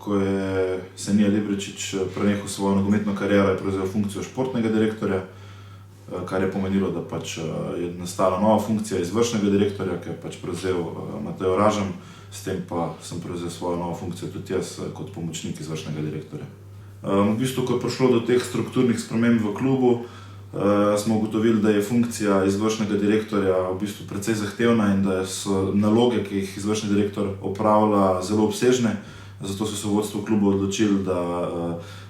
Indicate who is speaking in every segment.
Speaker 1: ko je Senija Libričič prenehal svojo nogometno kariero, je prevzel funkcijo športnega direktorja, kar je pomenilo, da pač je nastala nova funkcija izvršnega direktorja, ki je pač prevzel Mateo Ražem, s tem pa sem prevzel svojo novo funkcijo tudi jaz kot pomočnik izvršnega direktorja. V bistvu, ko je prišlo do teh strukturnih sprememb v klubu, smo ugotovili, da je funkcija izvršnega direktorja v bistvu precej zahtevna in da so naloge, ki jih izvršni direktor opravlja, zelo obsežne. Zato so se v vodstvu kluba odločili, da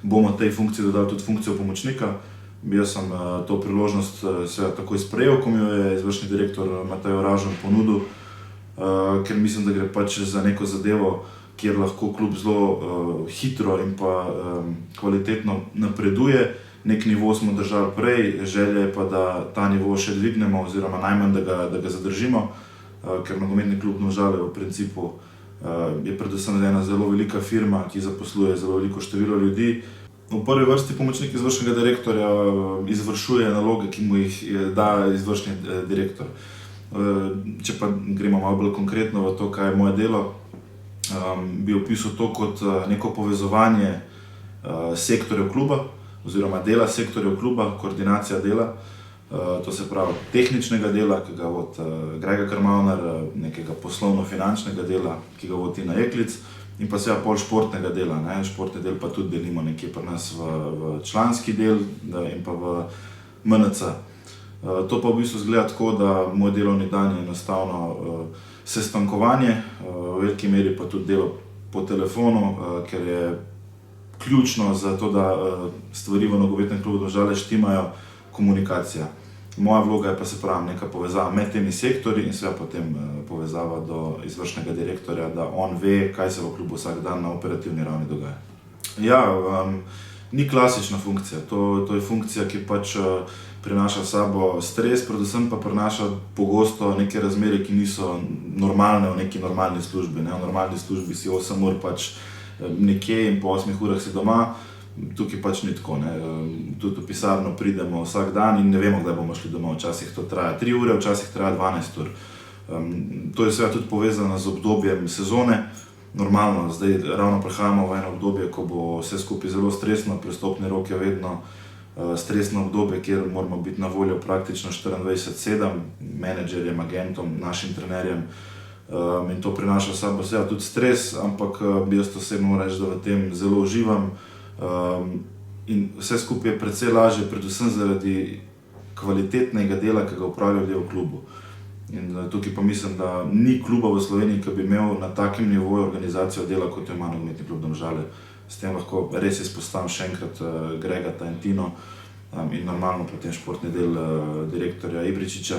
Speaker 1: bomo tej funkciji dodali tudi funkcijo pomočnika. Jaz sem to priložnost seveda takoj sprejel, ko mi jo je izvršni direktor Mateo Ražem ponudil, ker mislim, da gre pač za neko zadevo, kjer lahko klub zelo hitro in pa kvalitetno napreduje. Nek nivo smo držali prej, želja je pa, da ta nivo še dvignemo oziroma najmanj, da ga zadržimo, ker nogometni klub Domžale v principu je predvsem ena zelo velika firma, ki zaposluje zelo veliko število ljudi. V prvi vrsti pomočnik izvršnega direktorja izvršuje naloge, ki mu jih da izvršni direktor. Če pa gremo malo bolj konkretno v to, kaj je moje delo, bi opisal to kot neko povezovanje sektorjev kluba oziroma dela sektorjev kluba, koordinacija dela, to se pravi tehničnega dela, ki ga vodi Grega Krmavnar, nekega poslovno-finančnega dela, ki ga vodi Tina Jeklic, in pa seveda pol športnega dela. Športni del pa tudi delimo nekje pri nas v članski del in pa v MNC. To pa v bistvu izgleda tako, da moj delovni dan je enostavno sestankovanje, v veliki meri pa tudi delo po telefonu, ker je ključno za to, da stvari v nogometnem klubu Domžale štimajo, komunikacija. Moja vloga je pa se pravi neka povezava med temi sektorji in seveda potem povezava do izvršnega direktorja, da on ve, kaj se v klubu vsak dan na operativni ravni dogaja. Ja, ni klasična funkcija, to je funkcija, ki pač prinaša s sabo stres, predvsem pa prinaša pogosto neke razmere, ki niso normalne v neki normalni službi. V normalni službi si 8 ur pač nekje in po 8 urah si doma, tukaj pač ni tako. Tudi v pisarno pridemo vsak dan in ne vemo, kdaj bomo šli domov. Včasih to traja 3 ure, včasih traja 12 ur. To je seveda tudi povezano z obdobjem sezone. Normalno, zdaj ravno prehajamo v eno obdobje, ko bo vse skupaj zelo stresno, prestopni rok je vedno stresno obdobje, kjer moramo biti na voljo praktično 24/7 menedžerjem, agentom, našim trenerjem. In to prinaša s sabo seveda tudi stres, ampak bi jaz osebno moram reči, da v tem zelo uživam. In vse skupaj je precej lažje, predvsem zaradi kvalitetnega dela, ki ga opravljajo ljudje v klubu. In tukaj pa mislim, da ni kluba v Sloveniji, ki bi imel na takem nivoju organizacijo dela, kot jo ima nogometni klub Domžale. S tem lahko res izpostavim še enkrat Gregata in Tino in normalno potem športni del direktorja Ibričiča,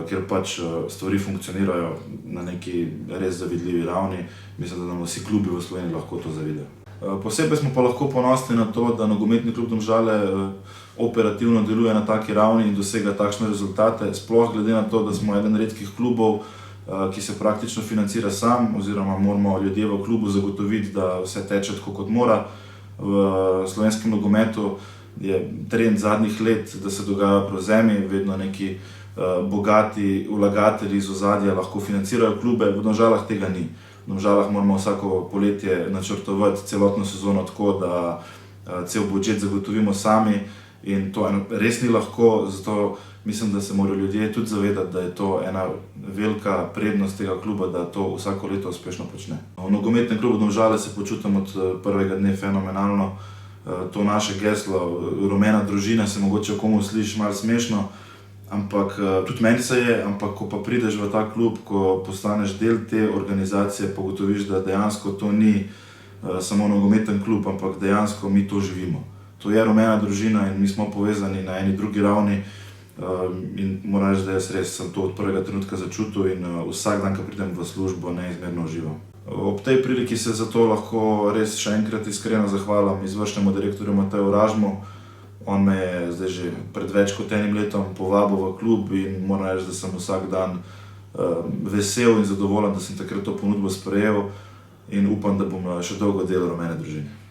Speaker 1: ker pač stvari funkcionirajo na neki res zavidljivi ravni. Mislim, da nam vsi klubi v Sloveniji lahko to zavidajo. Posebej smo pa lahko ponosni na to, da nogometni klub Domžale operativno deluje na taki ravni in dosega takšne rezultate, sploh glede na to, da smo eden redkih klubov, ki se praktično financira sam, oziroma moramo ljudje v klubu zagotoviti, da vse teče tako, kot mora. V slovenskem nogometu je trend zadnjih let, da se dogajajo prevzemi, vedno neki bogati vlagatelji iz ozadja lahko financirajo klube, v Domžalah tega ni. V Domžalah moramo vsako poletje načrtovati celotno sezono tako, da cel budžet zagotovimo sami in to res ni lahko, zato mislim, da se morajo ljudje tudi zavedati, da je to ena velika prednost tega kluba, da to vsako leto uspešno počne. V nogometnem klubu Domžale se počutim od prvega dne fenomenalno. To naše geslo, rumena družina, se mogoče komu sliši malo smešno, ampak tudi meni se je, ampak ko pa prideš v ta klub, ko postaneš del te organizacije, pa ugotoviš, da dejansko to ni samo nogometen klub, ampak dejansko mi to živimo. To je rumena družina in mi smo povezani na eni drugi ravni in moram reči, da jaz res sem to od prvega trenutka začutil in vsak dan, ko pridem v službo, neizmerno uživam. Ob tej priliki se zato lahko res še enkrat iskreno zahvalim izvršnemu direktorju Mateju Ražmu. On me je zdaj že pred več kot enim letom povabil v klub in moram reči, da sem vsak dan vesel in zadovoljen, da sem takrat to ponudbo sprejel in upam, da bom še dolgo delal rumene družine.